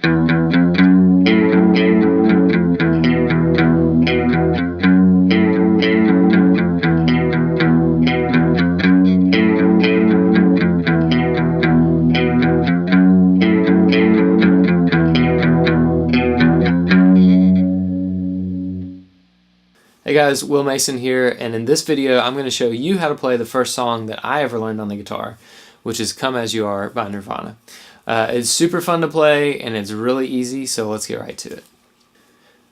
Hey guys, Will Mason here, and in this video I'm going to show you how to play the first song that I ever learned on the guitar, which is Come As You Are by Nirvana. It's super fun to play and it's really easy, so let's get right to it.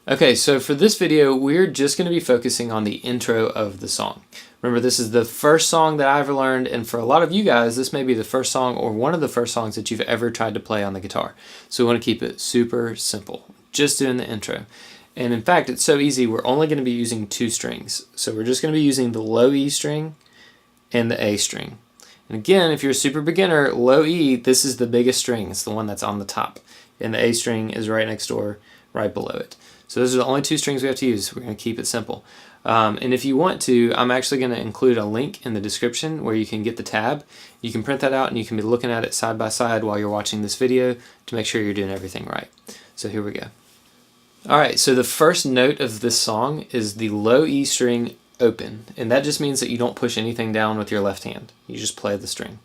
Okay, so for this video we're just going to be focusing on the intro of the song. Remember, this is the first song that I ever learned, and for a lot of you guys this may be the first song or one of the first songs that you've ever tried to play on the guitar. So we want to keep it super simple, just doing the intro. And in fact, it's so easy, we're only going to be using 2 strings. So we're just going to be using the low E string and the A string. And again, if you're a super beginner, low E, this is the biggest string. It's the one that's on the top. And the A string is right next door, right below it. So those are the only 2 strings we have to use. We're going to keep it simple. And if you want to, I'm actually going to include a link in the description where you can get the tab. You can print that out and you can be looking at it side by side while you're watching this video to make sure you're doing everything right. So here we go. Alright, so the first note of this song is the low E string open, and that just means that you don't push anything down with your left hand. You just play the string.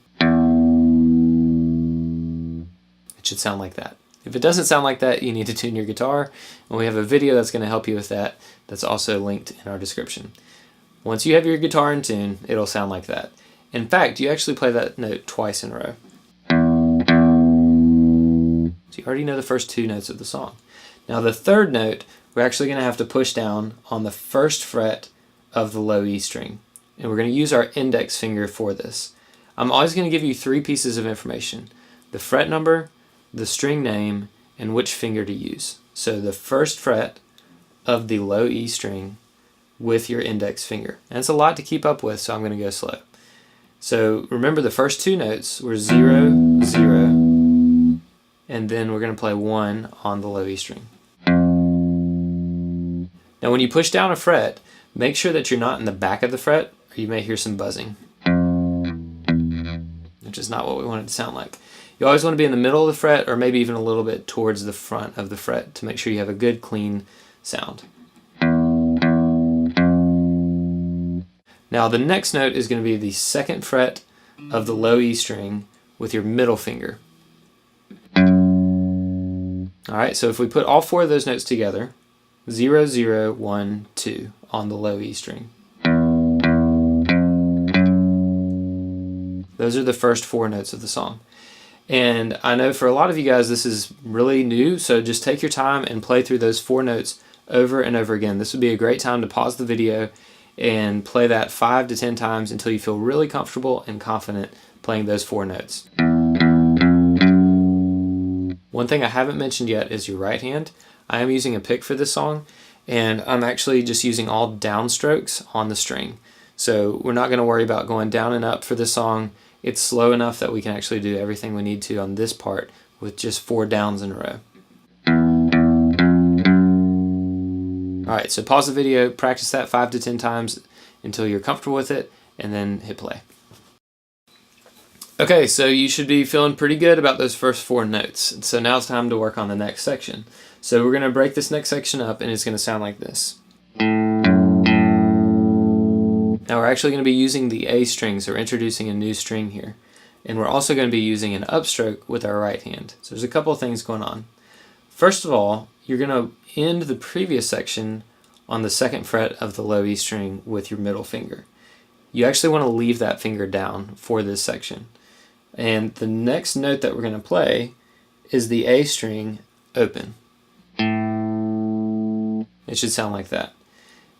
It should sound like that. If it doesn't sound like that, you need to tune your guitar, and we have a video that's going to help you with that that's also linked in our description. Once you have your guitar in tune, it'll sound like that. In fact, you actually play that note twice in a row. So you already know the first 2 notes of the song. Now the third note, we're actually going to have to push down on the first fret of the low E string. And we're going to use our index finger for this. I'm always going to give you 3 pieces of information: the fret number, the string name, and which finger to use. So the first fret of the low E string with your index finger. And it's a lot to keep up with, so I'm going to go slow. So remember, the first 2 notes were 0, 0, and then we're going to play 1 on the low E string. Now when you push down a fret, make sure that you're not in the back of the fret, or you may hear some buzzing, which is not what we want it to sound like. You always want to be in the middle of the fret, or maybe even a little bit towards the front of the fret to make sure you have a good clean sound. Now the next note is going to be the second fret of the low E string with your middle finger. Alright, so if we put all 4 of those notes together, 0, 0, 1, 2 on the low E string. Those are the first 4 notes of the song. And I know for a lot of you guys this is really new, so just take your time and play through those 4 notes over and over again. This would be a great time to pause the video and play that 5 to 10 times until you feel really comfortable and confident playing those 4 notes. One thing I haven't mentioned yet is your right hand. I am using a pick for this song, and I'm actually just using all downstrokes on the string. So we're not going to worry about going down and up for this song. It's slow enough that we can actually do everything we need to on this part with just 4 downs in a row. Alright, so pause the video, practice that 5 to 10 times until you're comfortable with it, and then hit play. Okay, so you should be feeling pretty good about those first 4 notes. So now it's time to work on the next section. So we're going to break this next section up, and it's going to sound like this. Now we're actually going to be using the A string, so we're introducing a new string here. And we're also going to be using an upstroke with our right hand. So there's a couple of things going on. First of all, you're going to end the previous section on the second fret of the low E string with your middle finger. You actually want to leave that finger down for this section. And the next note that we're going to play is the A string open. It should sound like that.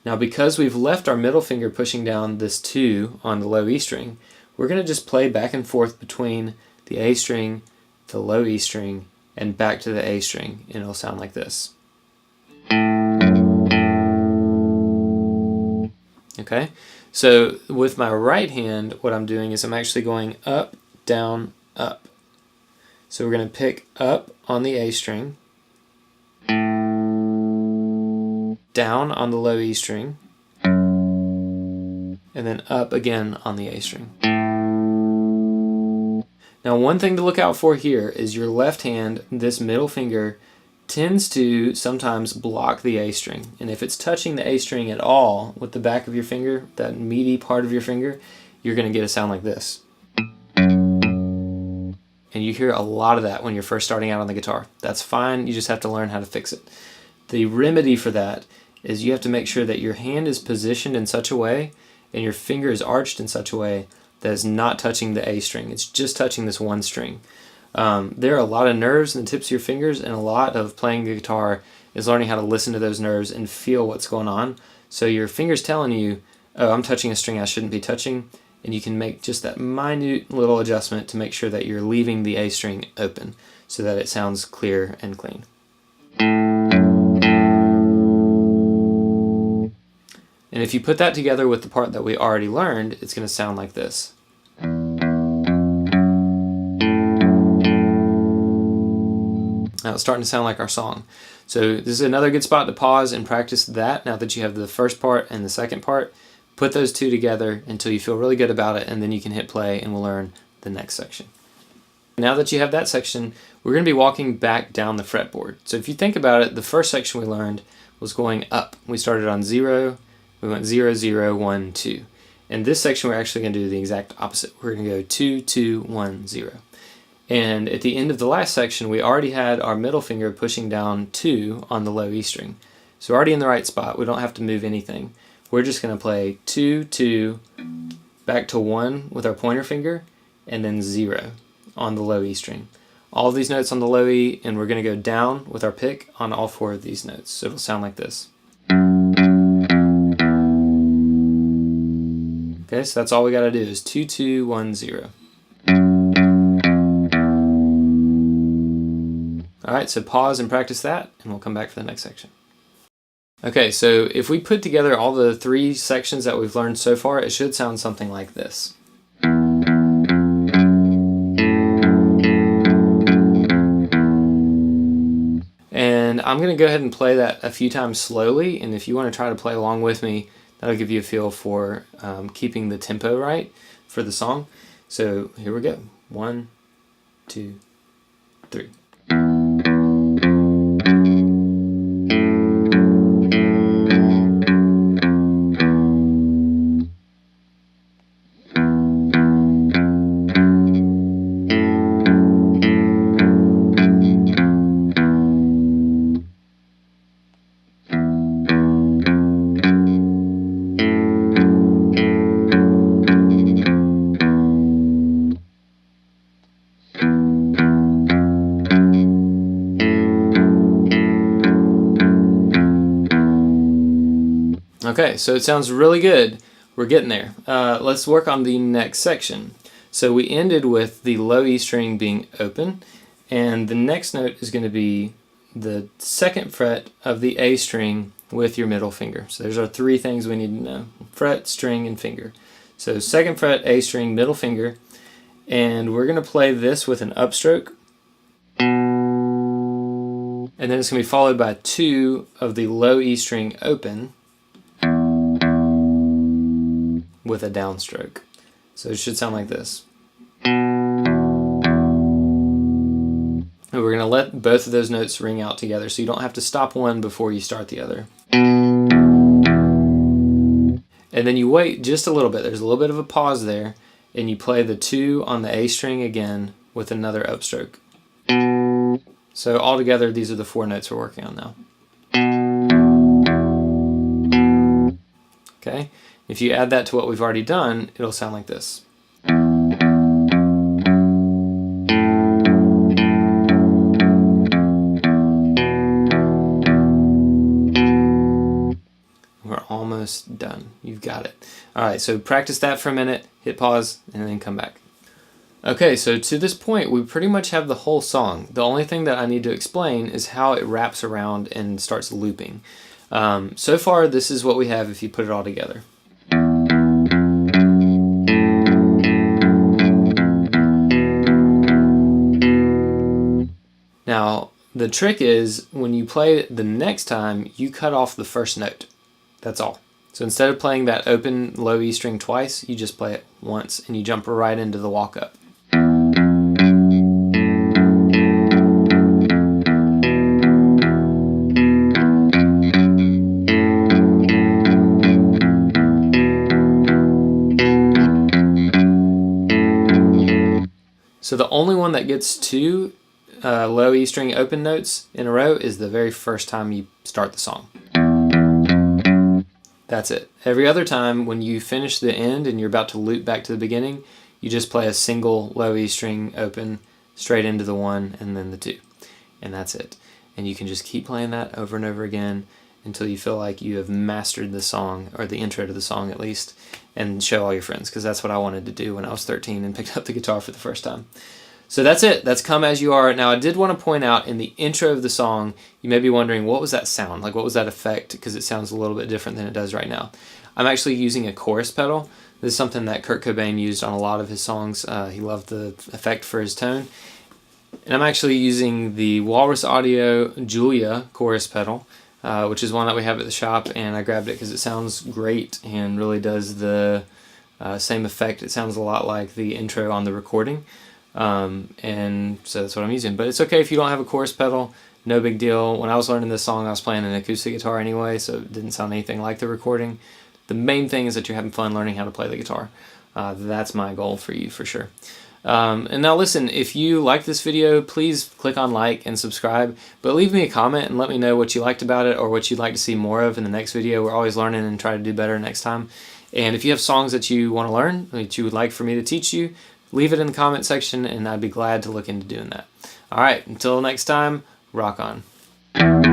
Now because we've left our middle finger pushing down this 2 on the low E string, we're going to just play back and forth between the A string, the low E string, and back to the A string, and it'll sound like this. Okay, so with my right hand, what I'm doing is I'm actually going up, down, up. So we're going to pick up on the A string, down on the low E string, and then up again on the A string. Now, one thing to look out for here is your left hand, this middle finger, tends to sometimes block the A string. And if it's touching the A string at all with the back of your finger, that meaty part of your finger, you're going to get a sound like this. And you hear a lot of that when you're first starting out on the guitar. That's fine, you just have to learn how to fix it. The remedy for that is you have to make sure that your hand is positioned in such a way and your finger is arched in such a way that it's not touching the A string. It's just touching this one string. There are a lot of nerves in the tips of your fingers, and a lot of playing the guitar is learning how to listen to those nerves and feel what's going on. So your finger's telling you, oh, I'm touching a string I shouldn't be touching, and you can make just that minute little adjustment to make sure that you're leaving the A string open so that it sounds clear and clean. And if you put that together with the part that we already learned, it's going to sound like this. Now it's starting to sound like our song. So this is another good spot to pause and practice that now that you have the first part and the second part. Put those two together until you feel really good about it, and then you can hit play and we'll learn the next section. Now that you have that section, we're going to be walking back down the fretboard. So if you think about it, the first section we learned was going up. We started on 0, we went 0, 0, 1, 2. And this section we're actually going to do the exact opposite. We're going to go 2, 2, 1, 0. And at the end of the last section, we already had our middle finger pushing down 2 on the low E string. So we're already in the right spot. We don't have to move anything. We're just going to play 2, 2, back to 1 with our pointer finger, and then 0 on the low E string. All of these notes on the low E, and we're going to go down with our pick on all 4 of these notes. So it'll sound like this. Okay, so that's all we got to do is 2, 2, 1, 0. Alright, so pause and practice that, and we'll come back for the next section. Okay, so if we put together all the 3 sections that we've learned so far, it should sound something like this. And I'm going to go ahead and play that a few times slowly, and if you want to try to play along with me, that'll give you a feel for keeping the tempo right for the song. So here we go. 1, 2, 3. Okay, so it sounds really good. We're getting there. Let's work on the next section. So we ended with the low E string being open, and the next note is going to be the 2nd fret of the A string with your middle finger. So there's our 3 things we need to know: fret, string, and finger. So 2nd fret, A string, middle finger, and we're going to play this with an upstroke, and then it's going to be followed by 2 of the low E string open with a downstroke. So it should sound like this. And we're going to let both of those notes ring out together, so you don't have to stop one before you start the other. And then you wait just a little bit. There's a little bit of a pause there, and you play the 2 on the A string again with another upstroke. So altogether, these are the 4 notes we're working on now. Okay? If you add that to what we've already done, it'll sound like this. We're almost done. You've got it. Alright, so practice that for a minute, hit pause, and then come back. Okay, so to this point, we pretty much have the whole song. The only thing that I need to explain is how it wraps around and starts looping. So far, this is what we have if you put it all together. Now, the trick is when you play it the next time, you cut off the first note. That's all. So instead of playing that open low E string twice, you just play it once and you jump right into the walk up. And So the only one that gets two low E string open notes in a row is the very first time you start the song. That's it. Every other time when you finish the end and you're about to loop back to the beginning, you just play a single low E string open straight into the 1 and then the 2. And that's it. And you can just keep playing that over and over again until you feel like you have mastered the song, or the intro to the song at least, and show all your friends, because that's what I wanted to do when I was 13 and picked up the guitar for the first time. So that's it. That's Come As You Are. Now, I did want to point out in the intro of the song, you may be wondering, what was that sound? Like, what was that effect? Because it sounds a little bit different than it does right now. I'm actually using a chorus pedal. This is something that Kurt Cobain used on a lot of his songs. He loved the effect for his tone. And I'm actually using the Walrus Audio Julia chorus pedal, which is one that we have at the shop, and I grabbed it because it sounds great and really does the same effect. It sounds a lot like the intro on the recording, and so that's what I'm using. But it's okay if you don't have a chorus pedal, no big deal. When I was learning this song, I was playing an acoustic guitar anyway, so it didn't sound anything like the recording. The main thing is that you're having fun learning how to play the guitar. That's my goal for you, for sure. And now listen, if you like this video, please click on like and subscribe, but leave me a comment and let me know what you liked about it or what you'd like to see more of in the next video. We're always learning and try to do better next time. And if you have songs that you want to learn, that you would like for me to teach you, leave it in the comment section and I'd be glad to look into doing that. All right, until next time, rock on.